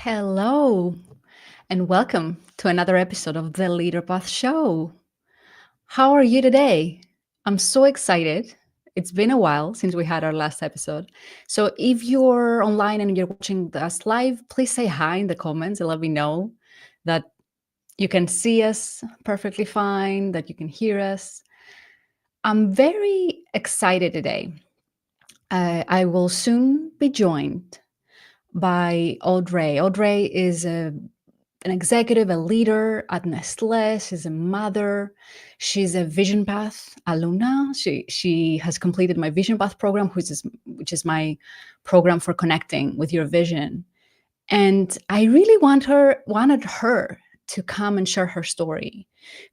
Hello, and welcome to another episode of the Leader Path Show. How are you today? I'm so excited. It's been a while since we had our last episode. So if you're online and you're watching us live, please say hi in the comments and let me know that you can see us perfectly fine, that you can hear us. I'm very excited today. I will soon be joined by Aude Rey. Aude Rey is an executive, a leader at Nestle. She's a mother. She's a VisionPath alumna. She has completed my VisionPath program, which is my program for connecting with your vision. And I really wanted her to come and share her story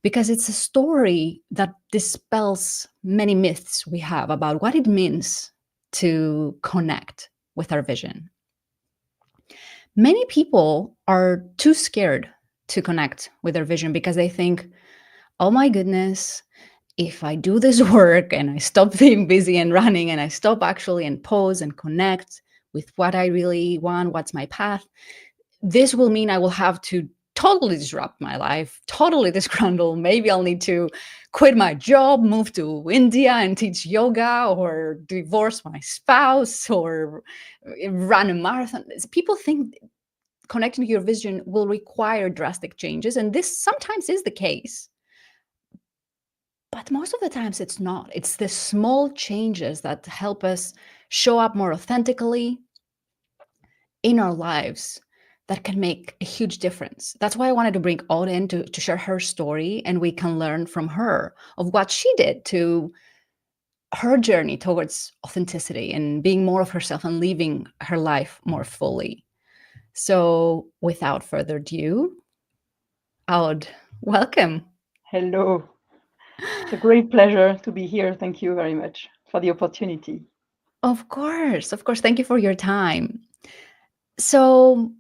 because it's a story that dispels many myths we have about what it means to connect with our vision. Many people are too scared to connect with their vision because they think, oh my goodness, if I do this work and I stop being busy and running and I stop actually and pause and connect with what I really want, what's my path, this will mean I will have to totally disrupt my life, totally disgruntle. Maybe I'll need to quit my job, move to India and teach yoga, or divorce my spouse, or run a marathon. People think connecting to your vision will require drastic changes. And this sometimes is the case. But most of the times it's not. It's the small changes that help us show up more authentically in our lives that can make a huge difference. That's why I wanted to bring Aude in to share her story, and we can learn from her of what she did to her journey towards authenticity and being more of herself and living her life more fully. So without further ado, Aude, welcome. Hello. It's a great pleasure to be here. Thank you very much for the opportunity. Of course, of course. Thank you for your time. So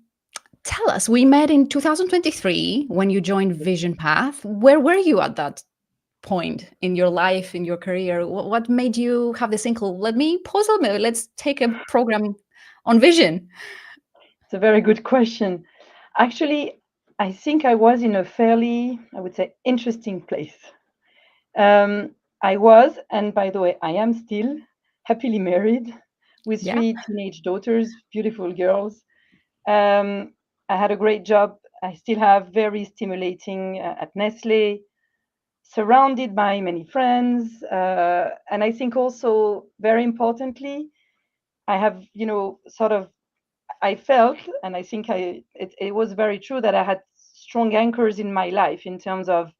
tell us, we met in 2023 when you joined VisionPath. Where were you at that point in your life, in your career? What made you have this inkle? Let me pause a minute. Let's take a program on vision. It's a very good question. Actually, I think I was in a fairly, I would say, interesting place. I was, and by the way, I am still happily married with Yeah. three teenage daughters, beautiful girls. I had a great job. I still have very stimulating at Nestle, surrounded by many friends. And I think also, very importantly, I have, sort of, I felt, and I think it was very true that I had strong anchors in my life in terms of,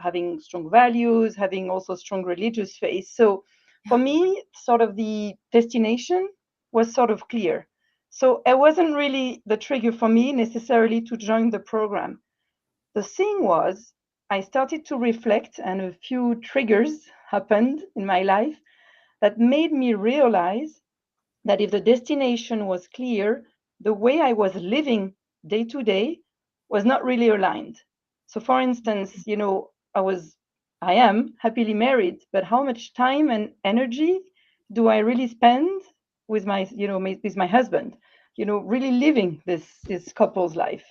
having strong values, having also strong religious faith. So for me, sort of the destination was sort of clear. So it wasn't really the trigger for me necessarily to join the program. The thing was, I started to reflect, and a few triggers happened in my life that made me realize that if the destination was clear, the way I was living day to day was not really aligned. So, for instance, I am happily married, but how much time and energy do I really spend with with my husband? Really living this couple's life.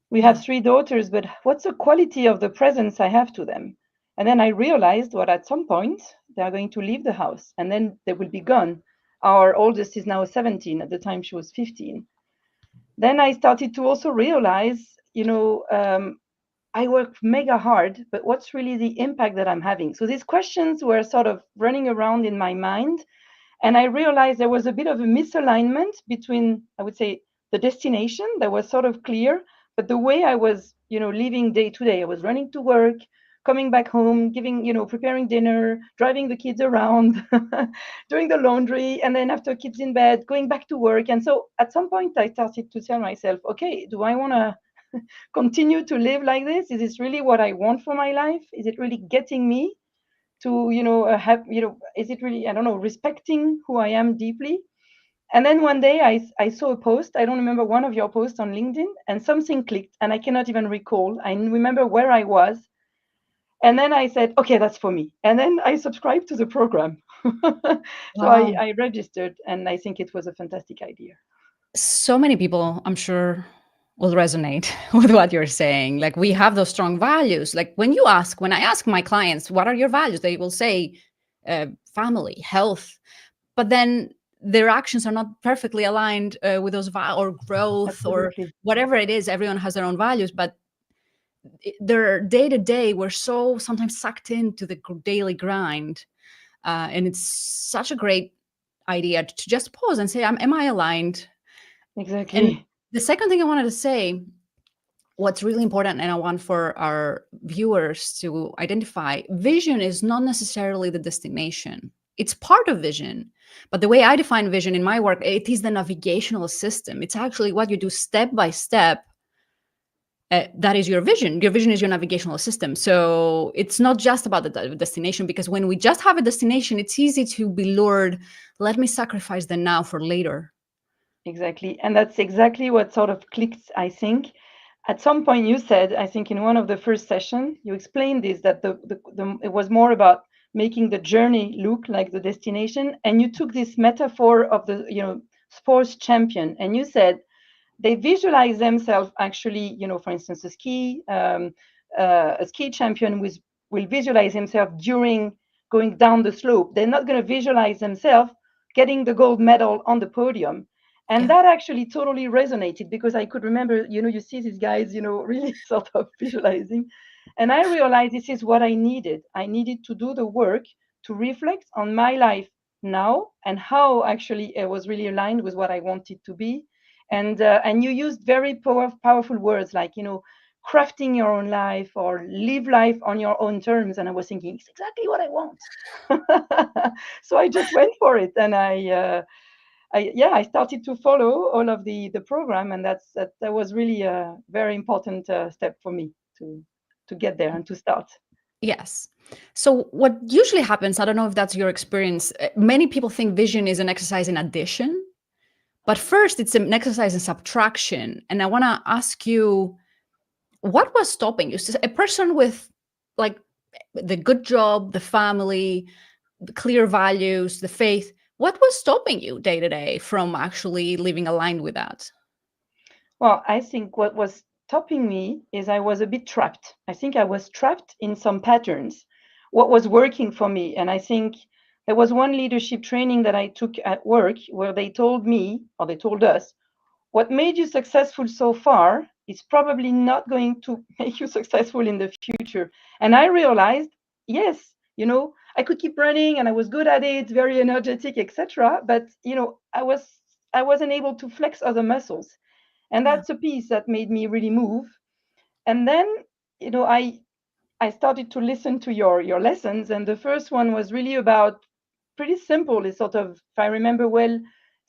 We have Yeah. three daughters, but what's the quality of the presence I have to them? And then I realized, well, at some point they are going to leave the house and then they will be gone. Our oldest is now 17. At the time she was 15. Then I started to also realize, I work mega hard, but what's really the impact that I'm having? So these questions were sort of running around in my mind. And I realized there was a bit of a misalignment between, I would say, the destination that was sort of clear, but the way I was, living day to day. I was running to work, coming back home, preparing dinner, driving the kids around, doing the laundry, and then after kids in bed, going back to work. And so at some point, I started to tell myself, okay, do I want to continue to live like this? Is this really what I want for my life? Is it really getting me to have is it really, I don't know, respecting who I am deeply? And then one day I saw a post, I don't remember, one of your posts on LinkedIn, and something clicked, and I cannot even recall. I remember where I was, and then I said, okay, that's for me, and then I subscribed to the program. So Wow. I registered, and I think it was a fantastic idea. So many people, I'm sure, will resonate with what you're saying. Like, we have those strong values. Like, when I ask my clients, what are your values? They will say family, health, but then their actions are not perfectly aligned with those or growth or Absolutely. whatever it is. Everyone has their own values, but their day to day, we're so sometimes sucked into the daily grind. And it's such a great idea to just pause and say, am I aligned? And Exactly. the second thing I wanted to say, what's really important, and I want for our viewers to identify, vision is not necessarily the destination. It's part of vision. But the way I define vision in my work, it is the navigational system. It's actually what you do step by step. That is your vision. Your vision is your navigational system. So it's not just about the destination, because when we just have a destination, it's easy to be lured. Let me sacrifice the now for later. Exactly. And that's exactly what sort of clicked, I think. At some point you said, I think in one of the first session, you explained this, that it was more about making the journey look like the destination. And you took this metaphor of the, sports champion. And you said they visualize themselves actually, for instance, a ski champion will visualize himself during going down the slope. They're not going to visualize themselves getting the gold medal on the podium. And Yeah. that actually totally resonated, because I could remember, you see these guys, really sort of visualizing. And I realized this is what I needed. I needed to do the work to reflect on my life now, and how actually it was really aligned with what I wanted to be. And you used very powerful words like, crafting your own life, or live life on your own terms. And I was thinking, it's exactly what I want. So I just went for it, and I started to follow all of the program. And that was really a very important step for me to get there and to start. Yes. So what usually happens, I don't know if that's your experience, many people think vision is an exercise in addition, but first it's an exercise in subtraction. And I want to ask you, what was stopping you? So a person with like the good job, the family, the clear values, the faith, what was stopping you day to day from actually living aligned with that? Well, I think what was stopping me is I was a bit trapped. I think I was trapped in some patterns, what was working for me. And I think there was one leadership training that I took at work where they told me, or they told us, what made you successful so far is probably not going to make you successful in the future. And I realized, yes, I could keep running and I was good at it, very energetic, etc. But I wasn't able to flex other muscles. And Yeah. that's a piece that made me really move. And then, I started to listen to your lessons. And the first one was really about, pretty simple. It's sort of, if I remember well,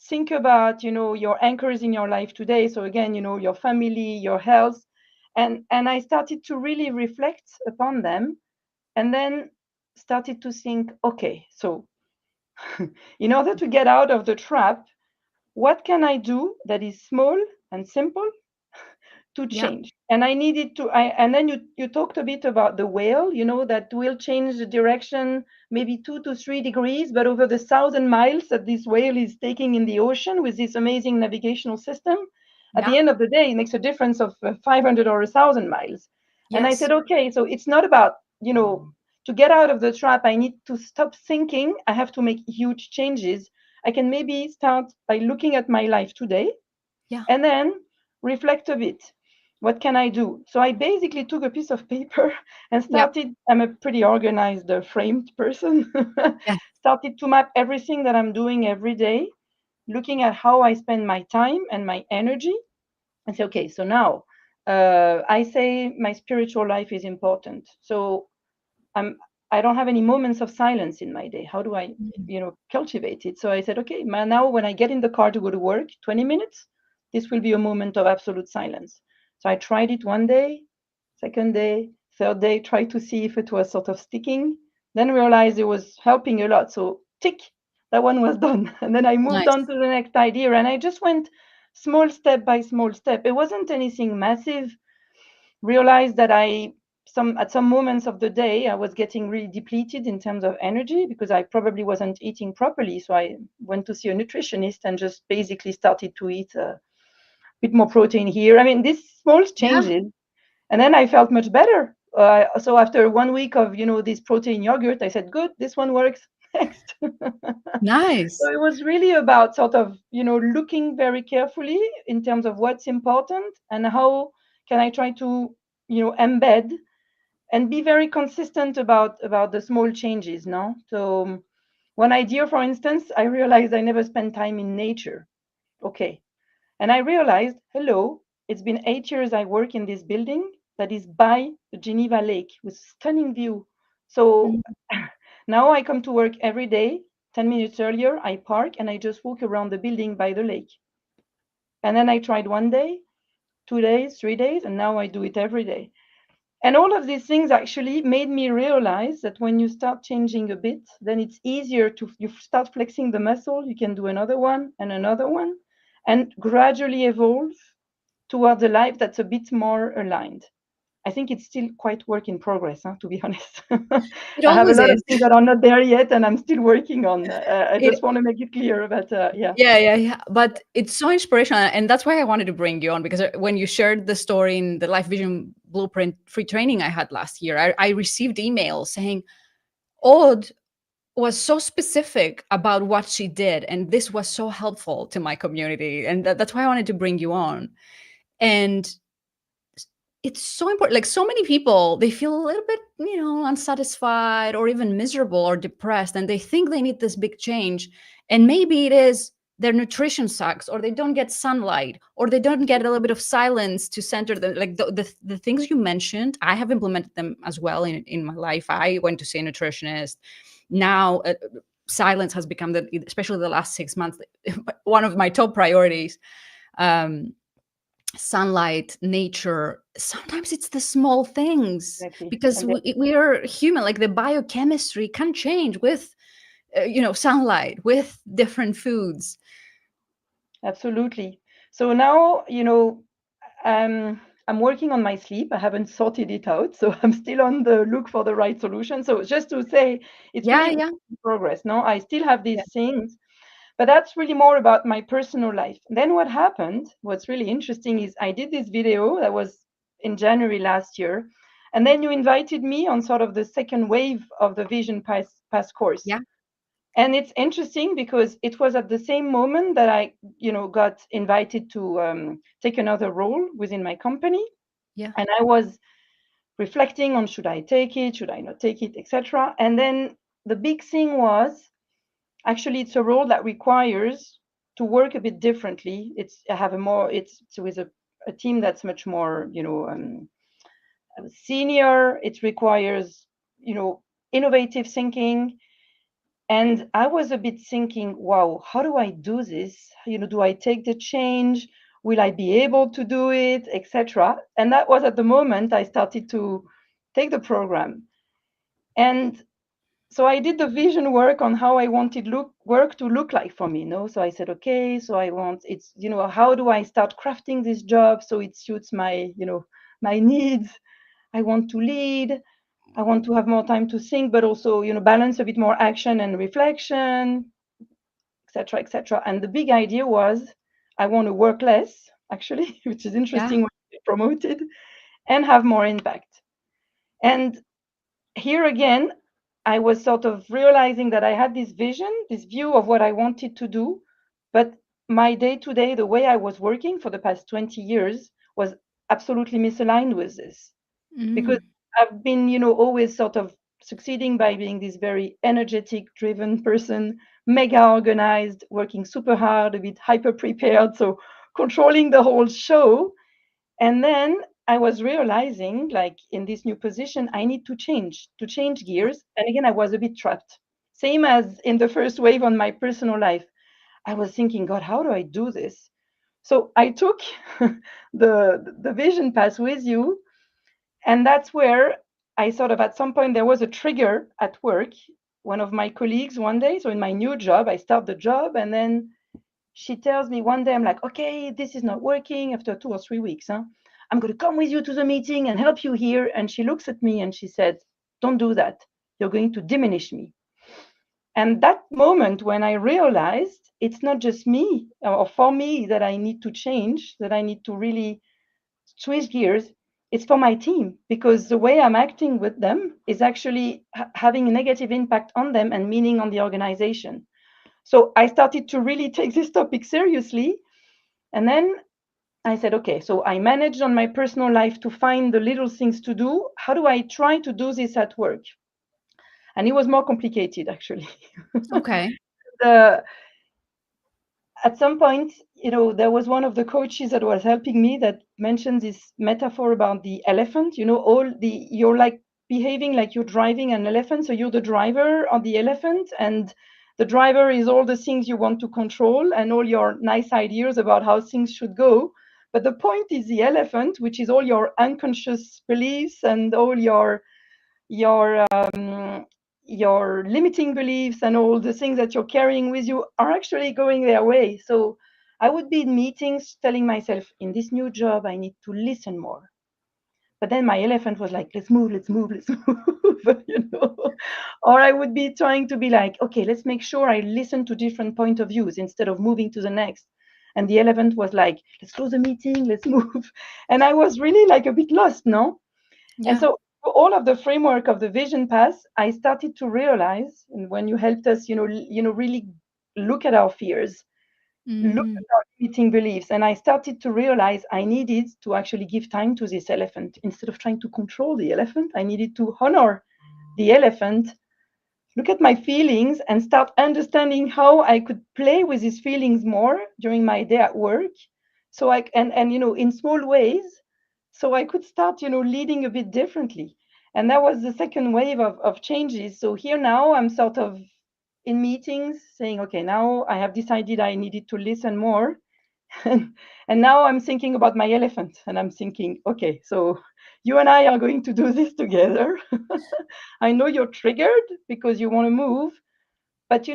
think about, your anchors in your life today. So again, your family, your health. And I started to really reflect upon them, and then started to think, okay, so in order to get out of the trap, what can I do that is small and simple to Yeah. change? And I needed to, and then you talked a bit about the whale, that will change the direction maybe 2 to 3 degrees, but over the 1,000 miles that this whale is taking in the ocean with this amazing navigational system, at Yeah. the end of the day, it makes a difference of 500 or 1,000 miles. And I Yes. said, okay, so it's not about, to get out of the trap, I need to stop thinking I have to make huge changes. I can maybe start by looking at my life today, Yeah. and then reflect a bit. What can I do? So I basically took a piece of paper and Yeah. started. I'm a pretty organized, framed person. Yeah. Started to map everything that I'm doing every day, looking at how I spend my time and my energy. And say, okay, so now I say my spiritual life is important. So I'm I don't have any moments of silence in my day. How do I, Mm. cultivate it? So I said, okay, now when I get in the car to go to work, 20 minutes, this will be a moment of absolute silence. So I tried it one day, second day, third day, tried to see if it was sort of sticking, then realized it was helping a lot. So tick, that one was done. And then I moved on Nice. to the next idea, and I just went small step by small step. It wasn't anything massive. Realized that I at some moments of the day, I was getting really depleted in terms of energy because I probably wasn't eating properly. So I went to see a nutritionist and just basically started to eat a bit more protein here. I mean, these small Yeah. changes, and then I felt much better. So after 1 week of this protein yogurt, I said, "Good, this one works." Next. So Nice. it was really about sort of looking very carefully in terms of what's important and how can I try to embed and be very consistent about the small changes. No, so one idea, for instance, I realized I never spent time in nature. Okay, and I realized, hello, it's been 8 years I work in this building that is by the Geneva Lake with stunning view. So Mm. now I come to work every day. 10 minutes earlier, I park and I just walk around the building by the lake. And then I tried 1 day, 2 days, 3 days, and now I do it every day. And all of these things actually made me realize that when you start changing a bit, then it's easier you start flexing the muscle. You can do another one and gradually evolve towards a life that's a bit more aligned. I think it's still quite work in progress, to be honest. It I have a always lot of is. things that are not there yet, and I'm still working on. I It just want to make it clear, but yeah, Yeah, yeah, yeah. But it's so inspirational. And that's why I wanted to bring you on because when you shared the story in the Life Vision Blueprint free training I had last year, I received emails saying, Aude was so specific about what she did. And this was so helpful to my community. And that's why I wanted to bring you on. And it's so important. Like so many people, they feel a little bit, unsatisfied or even miserable or depressed, and they think they need this big change. And maybe it is their nutrition sucks, or they don't get sunlight, or they don't get a little bit of silence to center them. Like the things you mentioned, I have implemented them as well in my life. I went to see a nutritionist. Now, silence has become especially the last 6 months, one of my top priorities. Um, Sunlight, nature. Sometimes it's the small things exactly. because And we are human. Like the biochemistry can change with, sunlight, with different foods. absolutely. So now, I'm working on my sleep. I haven't sorted it out, so I'm still on the look for the right solution. So just to say, it's Yeah, really yeah, in progress. No, I still have yeah, these things, but that's really more about my personal life. Then what happened, what's really interesting is I did this video that was in January last year, and then you invited me on sort of the second wave of the Vision Path course. yeah, And it's interesting because it was at the same moment that I got invited to take another role within my company, yeah. and I was reflecting on should I take it, should I not take it, etc. And then the big thing was actually it's a role that requires to work a bit differently. It's I have a more it's with a team that's much more senior. It requires innovative thinking. And I was a bit thinking, wow, how do I do this? Do I take the change? Will I be able to do it, etc.? And that was at the moment I started to take the program. And so I did the vision work on how I wanted work to look like for me. No, so I said, okay, so I want how do I start crafting this job so it suits my needs? I want to lead. I want to have more time to think, but also, balance a bit more action and reflection, etc., etc. And the big idea was I want to work less, actually, which is Yeah. interesting when you promoted, and have more impact. And here again, I was sort of realizing that I had this vision, this view of what I wanted to do, but my day to day, the way I was working for the past 20 years was absolutely misaligned with this because Mm. I've been, always sort of succeeding by being this very energetic, driven person, mega organized, working super hard, a bit hyper prepared, so controlling the whole show. And then I was realizing, like in this new position, I need to change gears. And again, I was a bit trapped. Same as in the first wave on my personal life. I was thinking, God, how do I do this? So I took the vision path with you, and that's where I sort of at some point there was a trigger at work. One of my colleagues one day, so in my new job, I start the job, and then she tells me one day, I'm like, okay, this is not working after 2 or 3 weeks. Huh? I'm going to come with you to the meeting and help you here. And she looks at me and she said, don't do that. You're going to diminish me. And that moment when I realized it's not just me or for me that I need to change, that I need to really switch gears, it's for my team, because the way I'm acting with them is actually having a negative impact on them and meaning on the organization. So I started to really take this topic seriously. And then I said, okay, so I managed on my personal life to find the little things to do. How do I try to do this at work? And it was more complicated, actually. Okay. the, at some point, there was one of the coaches that was helping me that mentioned this metaphor about the elephant. You're like behaving like you're driving an elephant. So you're the driver of the elephant, and the driver is all the things you want to control and all your nice ideas about how things should go. But the point is the elephant, which is all your unconscious beliefs and all your your limiting beliefs and all the things that you're carrying with you are actually going their way. So I would be in meetings telling myself, in this new job, I need to listen more. But then my elephant was like, let's move, let's move, let's move. Or I would be trying to be like, okay, let's make sure I listen to different point of views instead of moving to the next. And the elephant was like, let's close the meeting, let's move. And I was really like a bit lost, no? And Yeah. so all of the framework of the VisionPath, I started to realize, and when you helped us, really look at our fears, look Mm. at our limiting beliefs, and I started to realize I needed to actually give time to this elephant. Instead of trying to control the elephant, I needed to honor the elephant, look at my feelings, and start understanding how I could play with these feelings more during my day at work. So and in small ways, so I could start, leading a bit differently. And that was the second wave of changes. So here now I'm sort of in meetings saying, okay, now I have decided I needed to listen more. And now I'm thinking about my elephant, and I'm thinking, okay, so you and I are going to do this together. I know you're triggered because you want to move, but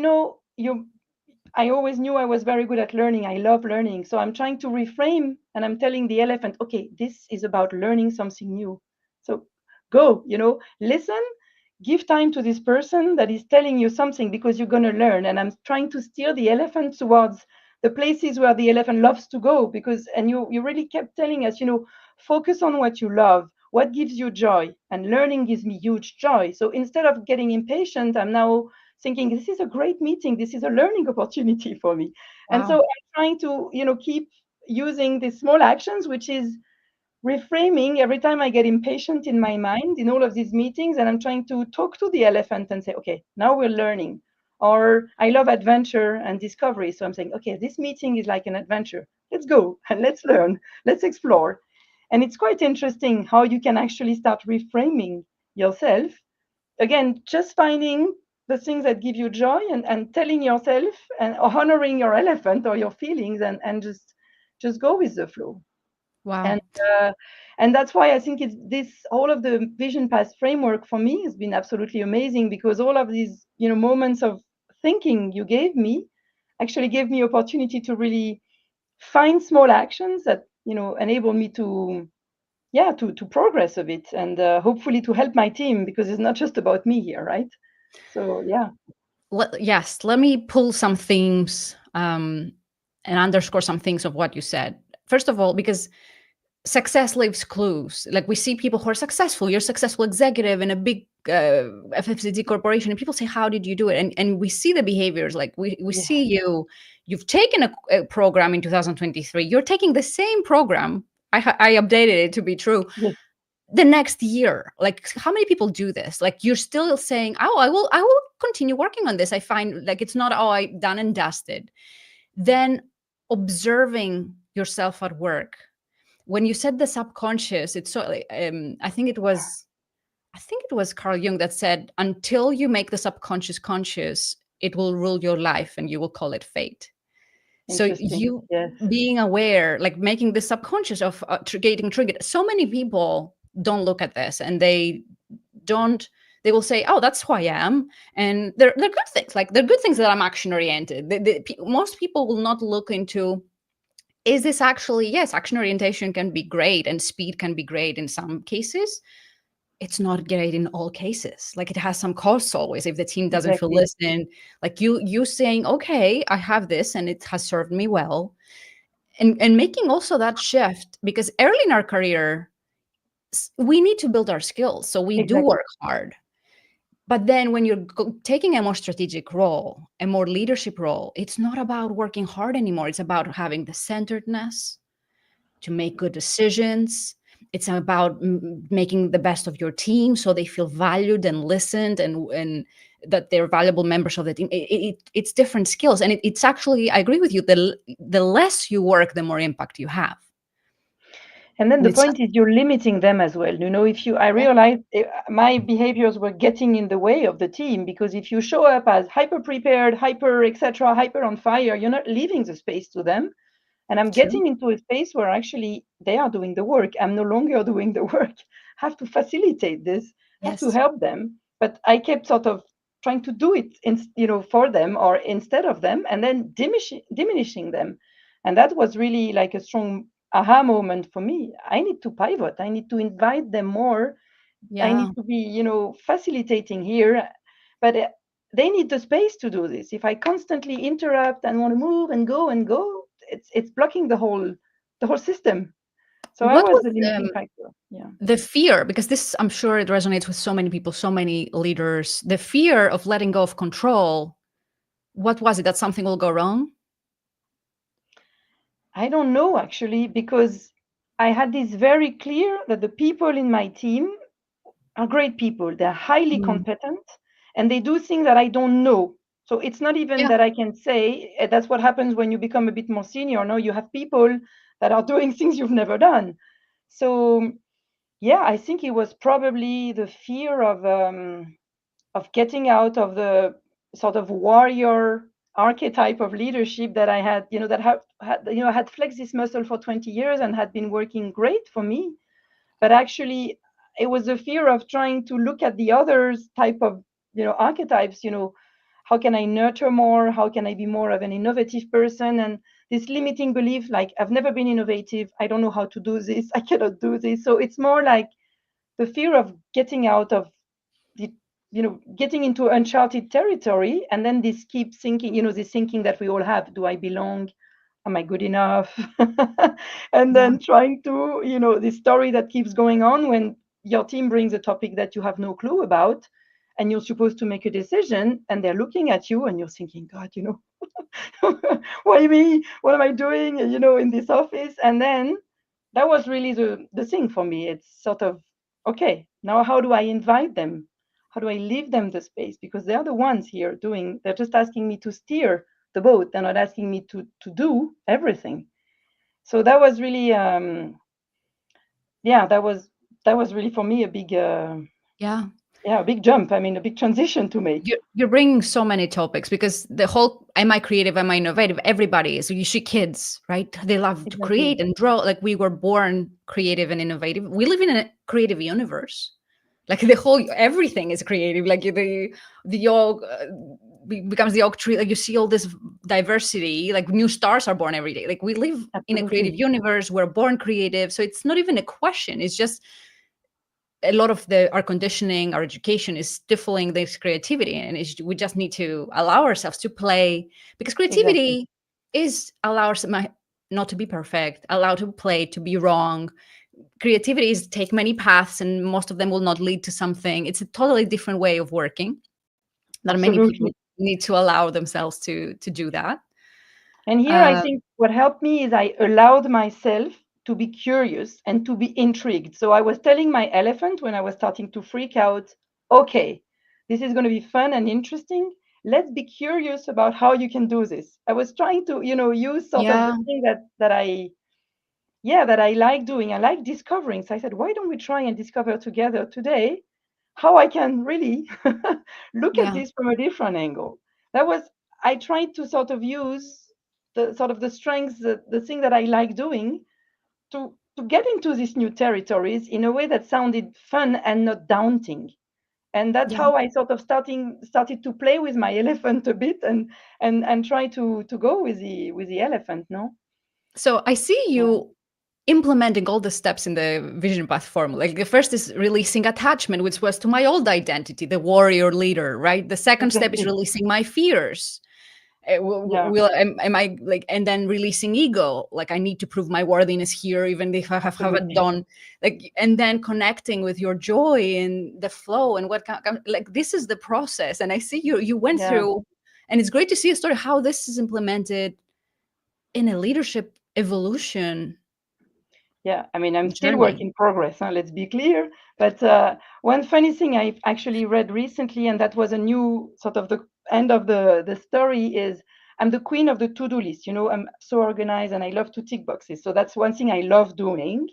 I always knew I was very good at learning. I love learning. So I'm trying to reframe, and I'm telling the elephant, okay, this is about learning something new. So go, listen, give time to this person that is telling you something, because you're going to learn. And I'm trying to steer the elephant towards the places where the elephant loves to go, and you really kept telling us, focus on what you love, what gives you joy, and learning gives me huge joy. So instead of getting impatient, I'm now thinking, this is a great meeting, this is a learning opportunity for me. And so Wow. I'm trying to keep using these small actions, which is reframing every time I get impatient in my mind in all of these meetings, and I'm trying to talk to the elephant and say, okay, now we're learning. Or I love adventure and discovery, so I'm saying, okay, this meeting is like an adventure, let's go and let's learn, let's explore. And it's quite interesting how you can actually start reframing yourself, again, just finding the things that give you joy, and telling yourself and honoring your elephant or your feelings, and just go with the flow. Wow. And uh, and that's why I think it's this all of the Vision Path framework for me has been absolutely amazing, because all of these moments of thinking you gave me actually gave me opportunity to really find small actions that enable me to to progress a bit, and hopefully to help my team, because it's not just about me here, right? So yeah. Yes, let me pull some themes and underscore some things of what you said. First of all, because success leaves clues. Like we see people who are successful. You're a successful executive in a big FFCG corporation, and people say, "How did you do it?" And we see the behaviors. Like we Yeah. see you. You've taken a program in 2023. You're taking the same program. I updated it to be true Yes. the next year. Like how many people do this? Like you're still saying, "Oh, I will continue working on this." I find like it's not, "Oh, I done and dusted." Then observing yourself at work, when you said the subconscious, it's so I think it was Carl Jung that said, until you make the subconscious conscious, it will rule your life and you will call it fate. So Interesting. you Yes. being aware, like making the subconscious of getting triggered. So many people don't look at this, and don't they will say, "Oh, that's who I am," and they're good things. Like they're good things that I'm action oriented. Most people will not look into is this actually, yes, action orientation can be great and speed can be great in some cases. It's not great in all cases. Like, it has some costs always if the team doesn't feel Exactly. listened. Like, you saying, okay, I have this and it has served me well. And making also that shift, because early in our career, we need to build our skills. So we do Exactly. work hard. But then when you're taking a more strategic role, a more leadership role, it's not about working hard anymore. It's about having the centeredness to make good decisions. It's about making the best of your team so they feel valued and listened, and that they're valuable members of the team. It's different skills. And it's actually, I agree with you, the less you work, the more impact you have. And then And the it's, point is you're limiting them as well. If I yeah, realized my behaviors were getting in the way of the team, because if you show up as hyper prepared, hyper, etc., hyper on fire, you're not leaving the space to them. And I'm true. getting into a space where actually they are doing the work. I'm no longer doing the work. Have to facilitate this, have to Yes. help them. But I kept sort of trying to do it for them or instead of them, and then diminishing them. And that was really like a strong aha moment for me. I need to pivot. I need to invite them more. I Yeah. need to be, facilitating here. But they need the space to do this. If I constantly interrupt and want to move and go, it's blocking the whole system. So I What was was the limiting factor. Yeah. the fear? Because this, I'm sure it resonates with so many people, so many leaders. The fear of letting go of control. What was it? That something will go wrong? I don't know actually, because I had this very clear that the people in my team are great people. They're highly Mm. competent and they do things that I don't know. So it's not even Yeah. that I can say that's what happens when you become a bit more senior. No, you have people that are doing things you've never done. So yeah, I think it was probably the fear of getting out of the sort of warrior archetype of leadership that I had, that had flexed this muscle for 20 years and had been working great for me. But actually, it was the fear of trying to look at the others type of, archetypes. How can I nurture more? How can I be more of an innovative person? And this limiting belief, like, I've never been innovative. I don't know how to do this. I cannot do this. So it's more like the fear of getting out of the getting into uncharted territory, and then this keep thinking, this thinking that we all have: do I belong? Am I good enough? And Yeah. then trying to, this story that keeps going on when your team brings a topic that you have no clue about, and you're supposed to make a decision, and they're looking at you and you're thinking, God, why me? What am I doing, in this office? And then that was really the thing for me. It's sort of, okay, now how do I invite them? How do I leave them the space? Because they're the ones here doing, they're just asking me to steer the boat. They're not asking me to do everything. So that was really, yeah, that was really for me a big, Yeah. yeah, a big jump. I mean, a big transition to make. You're bringing so many topics, because the whole, am I creative, am I innovative? Everybody is. You see kids, right? They love to Exactly. create and draw. Like, we were born creative and innovative. We live in a creative universe. Like, the whole, everything is creative. Like, the oak becomes the oak tree. Like, you see all this diversity. Like, new stars are born every day. Like, we live in a creative Absolutely. universe. We're born creative. So it's not even a question. It's just a lot of our conditioning, our education is stifling this creativity, and we just need to allow ourselves to play, because Exactly. creativity is allow us not to be perfect, allow to play, to be wrong. Creativity is take many paths, and most of them will not lead to something. It's a totally different way of working that many people Absolutely. need to allow themselves to do that. And here I uh, think what helped me is I allowed myself to be curious and to be intrigued. So I was telling my elephant when I was starting to freak out, okay, this is going to be fun and interesting. Let's be curious about how you can do this. I was trying to, use sort of the yeah, thing that I like doing. I like discovering. So I said, why don't we try and discover together today how I can really look at yeah, this from a different angle. That was, I tried to sort of use the strengths, the thing that I like doing, to get into these new territories in a way that sounded fun and not daunting. And that's yeah. how I sort of started to play with my elephant a bit, and try to go with the elephant, no? So I see Yeah. you implementing all the steps in the vision path formula. Like the first is releasing attachment, which was to my old identity, the warrior leader, right? The second step is Exactly. releasing my fears. Yeah. Am I like, and then releasing ego, like I need to prove my worthiness here even if haven't Absolutely. done, like, and then connecting with your joy and the flow and like this is the process. And I see you went Yeah. through, and it's great to see a story how this is implemented in a leadership evolution Yeah, I mean, I'm still work journey. in progress, huh, let's be clear. But one funny thing I actually read recently, and that was a new sort of the end of the story, is I'm the queen of the to-do list. You know, I'm so organized and I love to tick boxes. So that's one thing I love doing.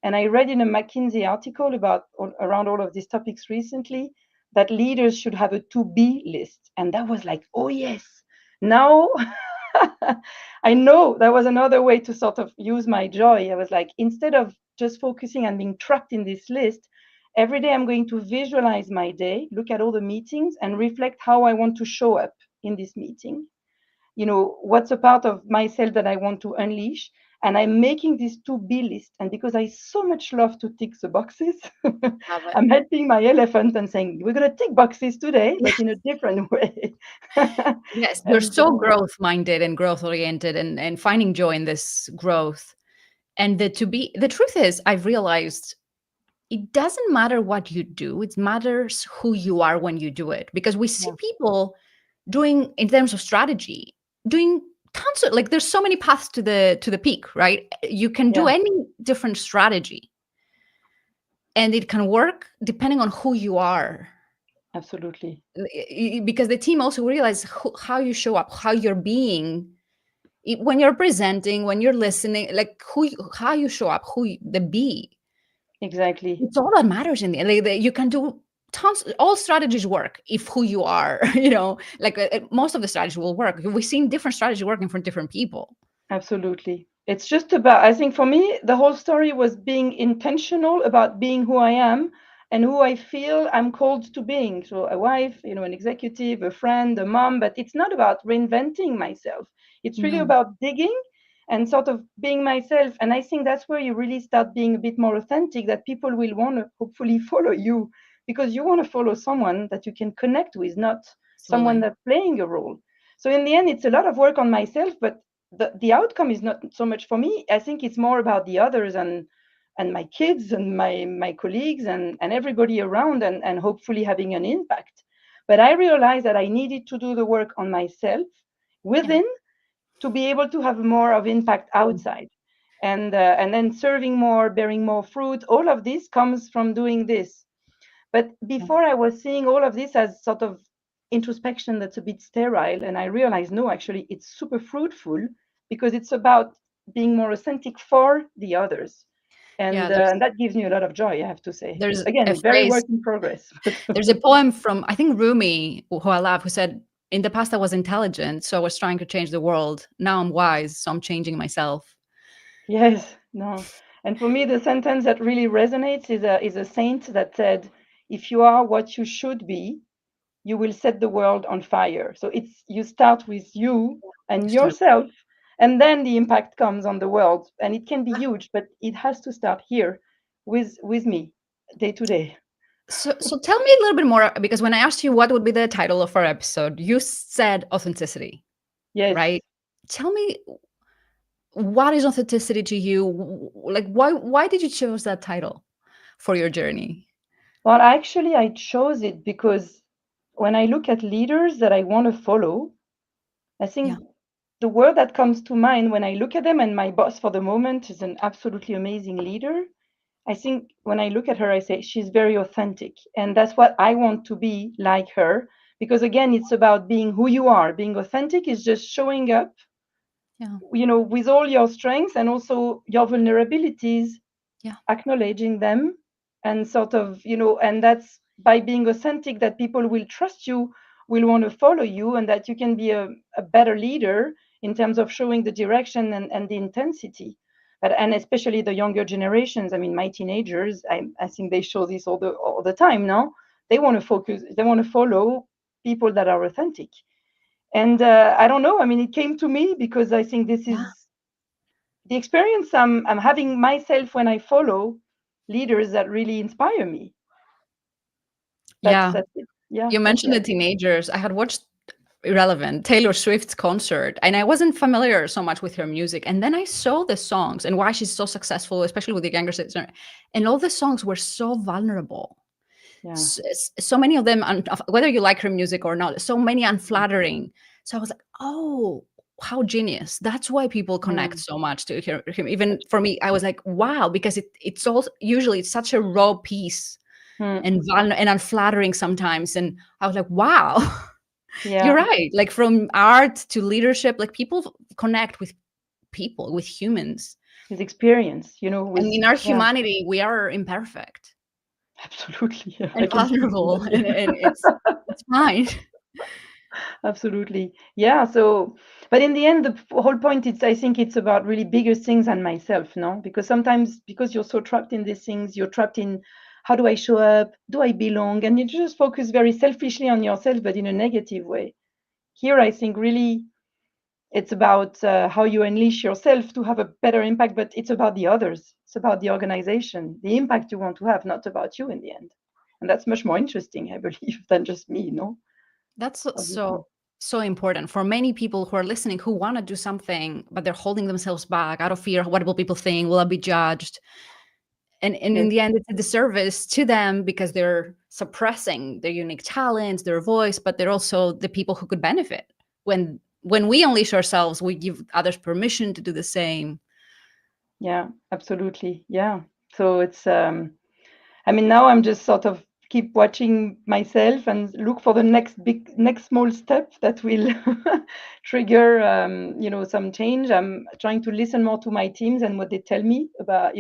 And I read in a McKinsey article about around all of these topics recently that leaders should have a to-be list. And that was like, oh yes, now I know that was another way to sort of use my joy. I was like, instead of just focusing on being trapped in this list, every day I'm going to visualize my day, look at all the meetings, and reflect how I want to show up in this meeting. You know, what's a part of myself that I want to unleash? And I'm making this to be list. And because I so much love to tick the boxes, Love it. I'm helping my elephant and saying, we're going to tick boxes today, but in a different way. Yes, you're and so growth minded and growth oriented and finding joy in this growth. And the truth is, I've realized it doesn't matter what you do, it matters who you are when you do it. Because we see yeah, people doing, in terms of strategy, doing tons of, like, there's so many paths to the peak, right? You can do yeah, any different strategy and it can work depending on who you are. absolutely. Because the team also realize how you show up, how you're being when you're presenting, when you're listening, like how you show up, the be. Exactly. It's all that matters in the end. Like, you can do tons. All strategies work if who you are. Like most of the strategies will work. We've seen different strategies working for different people. Absolutely. It's just about, I think for me, the whole story was being intentional about being who I am and who I feel I'm called to being. So a wife, you know, an executive, a friend, a mom, but it's not about reinventing myself. It's really No, about digging and sort of being myself. And I think that's where you really start being a bit more authentic, that people will want to hopefully follow you because you want to follow someone that you can connect with, not someone absolutely. that's playing a role. So in the end, it's a lot of work on myself, but the outcome is not so much for me. I think it's more about the others and my kids and my colleagues and everybody around and hopefully having an impact. But I realized that I needed to do the work on myself Yeah. within to be able to have more of impact outside. And then serving more, bearing more fruit, all of this comes from doing this. But Yeah. before I was seeing all of this as sort of introspection that's a bit sterile. And I realized, no, actually, it's super fruitful because it's about being more authentic for the others. Yeah. And that gives me a lot of joy, I have to say. There's a Again, very phrase. work in progress. But There's a poem from, I think, Rumi, who I love, who said, "In the past I was intelligent, so I was trying to change the world. Now I'm wise, so I'm changing myself." yes, no. And for me, the sentence that really resonates is a saint that said, if you are what you should be, you will set the world on fire. So it's you start with you You and start. yourself, and then the impact comes on the world. And it can be huge, but it has to start here with me, day to day. So tell me a little bit more, because when I asked you what would be the title of our episode, you said authenticity, Yes. right? Tell me, what is authenticity to you? Like, why did you choose that title for your journey? Well, actually, I chose it because when I look at leaders that I want to follow, I Yeah, think the word that comes to mind when I look at them, and my boss for the moment is an absolutely amazing leader. I think when I look at her, I say she's very authentic. And that's what I want to be like her. Because again, it's about being who you are. Being authentic is just showing up, yeah, you know, with all your strengths and also your vulnerabilities, yeah, acknowledging them and sort of, you know, and that's by being authentic that people will trust you, will want to follow you, and that you can be a better leader in terms of showing the direction and the intensity. But, and especially the younger generations, I mean, my teenagers, I think they show this all the time now. They want to focus, they want to follow people that are authentic. And I don't know, I mean, it came to me because I think this yeah. is the experience I'm having myself when I follow leaders that really inspire me. Yeah. That's it. Yeah, You that's mentioned the it. teenagers. I had watched Irrelevant, Taylor Swift's concert, and I wasn't familiar so much with her music. And then I saw the songs and why she's so successful, especially with the younger sister. And all the songs were so vulnerable. Yeah. So many of them, whether you like her music or not, so many unflattering. So I was like, oh, how genius. That's why people connect Mm, so much to him. Even for me, I absolutely. was like, wow, because it's all usually it's such a raw piece Mm, and unflattering sometimes. And I was like, wow, you're yeah, right. Like from art to leadership, like people connect with people, with humans. with experience, And with in our yeah, humanity, we are imperfect absolutely. Yeah, I and can speak to vulnerable, that. Yeah. and it's fine. Absolutely. Yeah. So, but in the end, the whole point is, I think it's about really bigger things than myself, no? Because sometimes, because you're so trapped in these things, you're trapped in how do I show up? Do I belong? And you just focus very selfishly on yourself, but in a negative way. Here, I think really it's about how you unleash yourself to have a better impact, but it's about the others. It's about the organization, the impact you want to have, not about you in the end. And that's much more interesting, I believe, than just me, no? That's so Obviously. so important for many people who are listening who want to do something, but they're holding themselves back out of fear. What will people think? Will I be judged? And in Yes. the end, it's a disservice to them because they're suppressing their unique talents, their voice, but they're also the people who could benefit. When we unleash ourselves, we give others permission to do the same. Yeah, absolutely. Yeah. So it's I mean, now I'm just sort of keep watching myself and look for the next small step that will trigger, some change. I'm trying to listen more to my teams and what they tell me about,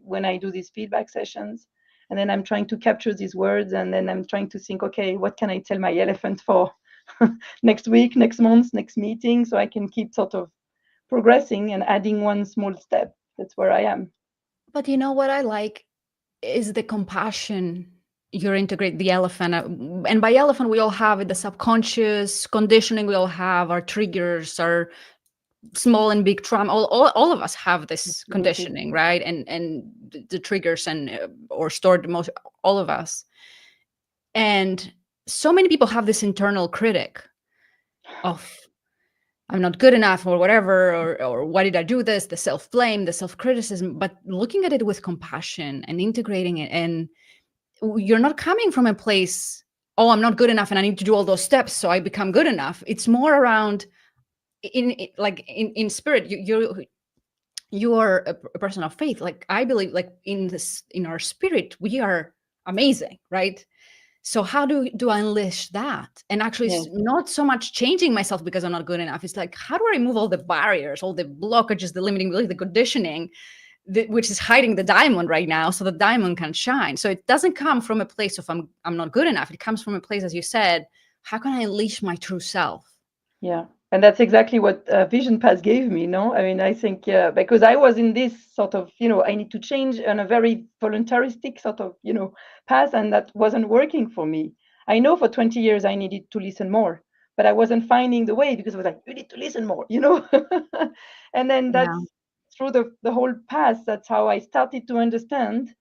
when I do these feedback sessions. And then I'm trying to capture these words, and then I'm trying to think, okay, what can I tell my elephant for next week, next month, next meeting, so I can keep sort of progressing and adding one small step. That's where I am. But you know what I like is the compassion you integrate the elephant. And by elephant, we all have it, the subconscious conditioning, we all have our triggers, our small and big trauma. All of us have this Absolutely. conditioning, right? And the triggers and or stored emotion, all of us. And so many people have this internal critic of I'm not good enough or whatever, or why did I do this? The self blame, the self criticism, but looking at it with compassion and integrating it. And you're not coming from a place, oh, I'm not good enough and I need to do all those steps so I become good enough. It's more around like in spirit, you are a person of faith. Like I believe, like in our spirit, we are amazing, right? So how do I unleash that? And actually, Yes. not so much changing myself because I'm not good enough. It's like, how do I remove all the barriers, all the blockages, the limiting beliefs, the conditioning, which is hiding the diamond right now, so the diamond can shine. So it doesn't come from a place of I'm not good enough. It comes from a place, as you said, how can I unleash my true self? Yeah, and that's exactly what VisionPath gave me. No, I mean, I think because I was in this sort of, I need to change on a very voluntaristic sort of, path, and that wasn't working for me. I know for 20 years I needed to listen more, but I wasn't finding the way because I was like, you need to listen more. And then Yeah. that's through the whole path. That's how I started to understand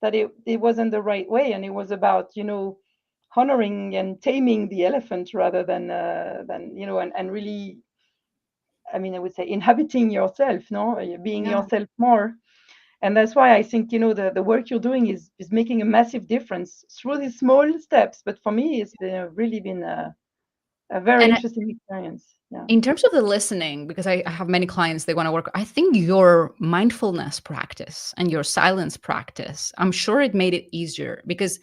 that it wasn't the right way, and it was about honoring and taming the elephant rather than and really, I mean, I would say inhabiting yourself, no, being Yeah. yourself more. And that's why I think the work you're doing is making a massive difference through these small steps. But for me, it's been really been a very And interesting experience. Yeah. in terms of the listening, because I have many clients they want to work, I think your mindfulness practice and your silence practice, I'm sure it made it easier because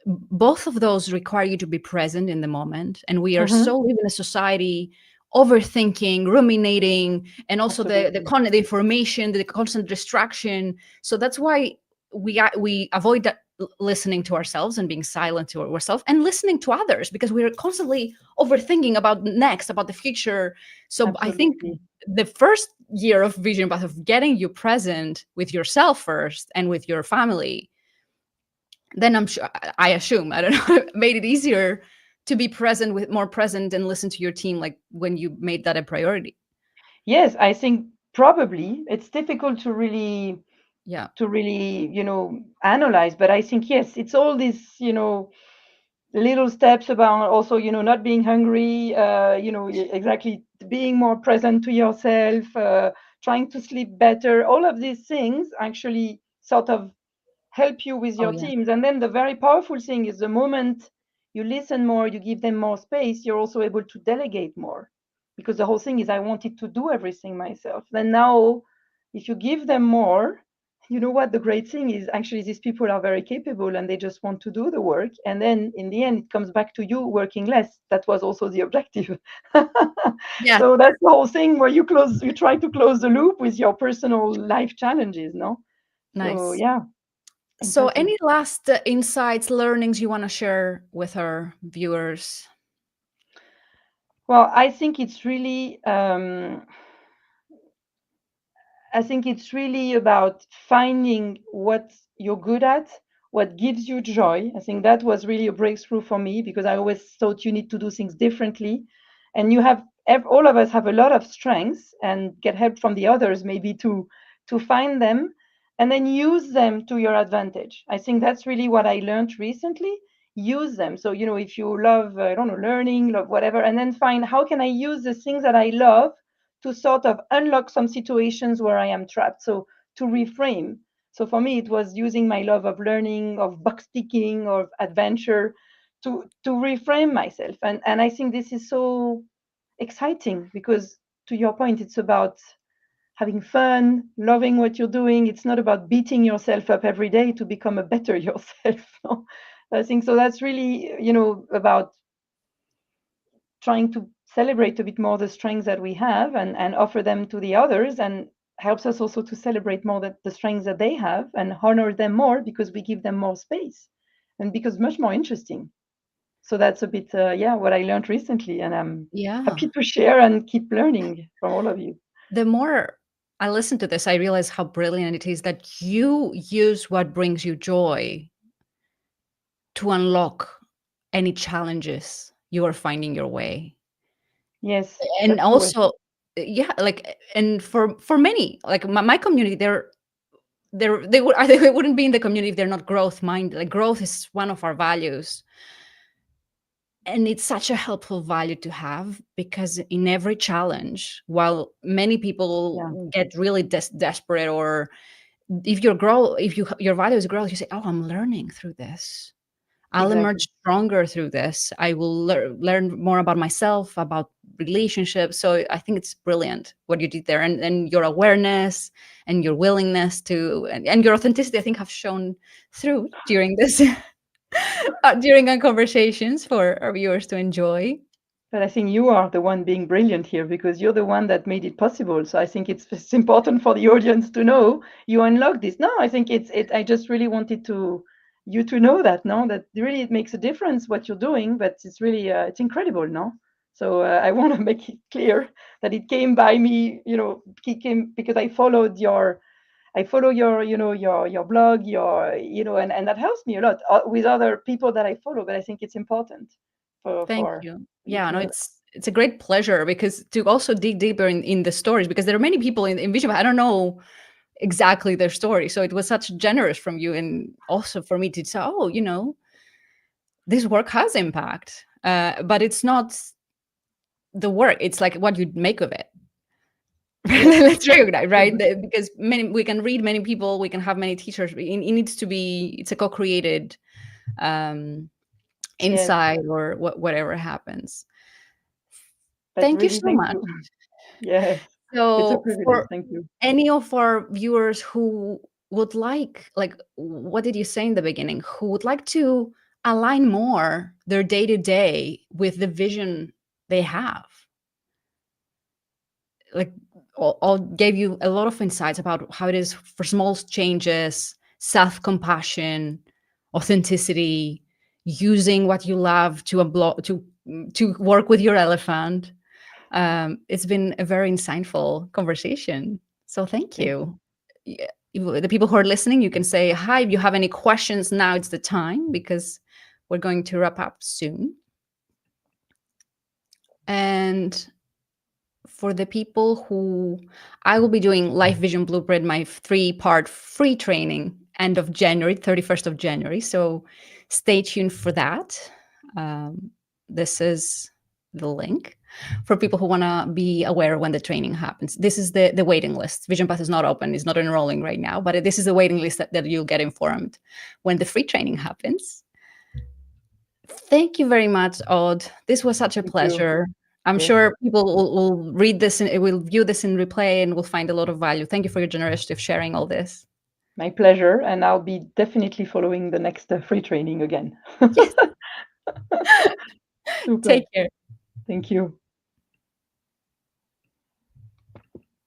both of those require you to be present in the moment. And we are Hmm. so live in a society overthinking, ruminating, and also Absolutely. the information, the constant distraction. So that's why we avoid that listening to ourselves and being silent to ourselves and listening to others because we're constantly overthinking about next, about the future. So I think Absolutely. the first year of Vision Path of getting you present with yourself first and with your family, then I'm sure I assume, I don't know, made it easier to be present with more present and listen to your team like when you made that a priority. Yes, I think Probably it's difficult to really Yeah. analyze, but I think yes, it's all these little steps about also not being hungry, exactly, being more present to yourself, trying to sleep better. All of these things actually sort of help you with Oh, your yeah. teams. And then the very powerful thing is the moment you listen more, you give them more space, you're also able to delegate more. Because the whole thing is I wanted to do everything myself. Then now, if you give them more, you know what the great thing is, actually these people are very capable and they just want to do the work. And then in the end, it comes back to you working less. That was also the objective. Yeah. So that's the whole thing where you try to close the loop with your personal life challenges, no? So Nice. yeah, So, exactly. any last insights, learnings you want to share with our viewers? Well, I think it's really about finding what you're good at, what gives you joy. I think that was really a breakthrough for me because I always thought you need to do things differently. And all of us have a lot of strengths and get help from the others maybe to find them and then use them to your advantage. I think that's really what I learned recently. Use them. So, if you love, I don't know, learning, love whatever, and then find how can I use the things that I love to sort of unlock some situations where I am trapped. So to reframe. So for me, it was using my love of learning, of box ticking, of adventure to reframe myself. And I think this is so exciting because to your point, it's about having fun, loving what you're doing. It's not about beating yourself up every day to become a better yourself. No? I think so. That's really, about trying to celebrate a bit more the strengths that we have and offer them to the others, and helps us also to celebrate more the strengths that they have and honor them more because we give them more space and because much more interesting. So that's a bit yeah, what I learned recently, and I'm Yeah. happy to share and keep learning from all of you. The more I listen to this, I realize how brilliant it is that you use what brings you joy to unlock any challenges you are finding your way. Yes, And that's true. also, yeah, like, and for many, like my community, they wouldn't be in the community if they're not growth minded. Like, growth is one of our values, and it's such a helpful value to have because in every challenge, while many people Yeah, get really desperate, or if your value is growth, you say, oh, I'm learning through this, I'll exactly. emerge stronger through this, I will learn more about myself, about relationships. So I think it's brilliant what you did there, and your awareness and your willingness to, and your authenticity, I think, have shown through during this during our conversations for our viewers to enjoy. But I think you are the one being brilliant here because you're the one that made it possible. So I think it's important for the audience to know you unlocked this. No, I think it. I just really wanted you to know that, no, that really it makes a difference what you're doing, but it's really it's incredible, no. So I want to make it clear that it came by me, it came because I follow your blog, and that helps me a lot with other people that I follow. But I think it's important Thank for you. you Yeah, to no, know that. it's a great pleasure because to also dig deeper in the stories, because there are many people in Vision. I don't know exactly their story. So it was such generous from you, and also for me to say, oh, this work has impact. But it's not the work, it's like what you make of it. Yes. Let's recognize, right? Because we can read many people, we can have many teachers. It needs to be, it's a co-created um, Yes. insight, or whatever happens. But Thank you really, so thank much. you. Yes. It's a So privilege. for Thank you. any of our viewers who would like, what did you say in the beginning, who would like to align more their day to day with the vision they have, like, I'll gave you a lot of insights about how it is for small changes, self-compassion, authenticity, using what you love to work with your elephant. It's been a very insightful conversation. So thank Thank you. you. Yeah, the people who are listening, you can say hi. If you have any questions, now it's the time because we're going to wrap up soon. And for the people who I will be doing Life Vision Blueprint, my 3-part free training, end of January, 31st of January. So stay tuned for that. This is the link for people who want to be aware when the training happens. This is the waiting list. VisionPath is not open, it's not enrolling right now, but this is the waiting list that you'll get informed when the free training happens. Thank you very much, Aude. This was such a Thank you. pleasure. I'm Yes. sure people will read this and will view this in replay and will find a lot of value. Thank you for your generosity of sharing all this. My pleasure. And I'll be definitely following the next free training again. Yes. Super. Take care. Thank you.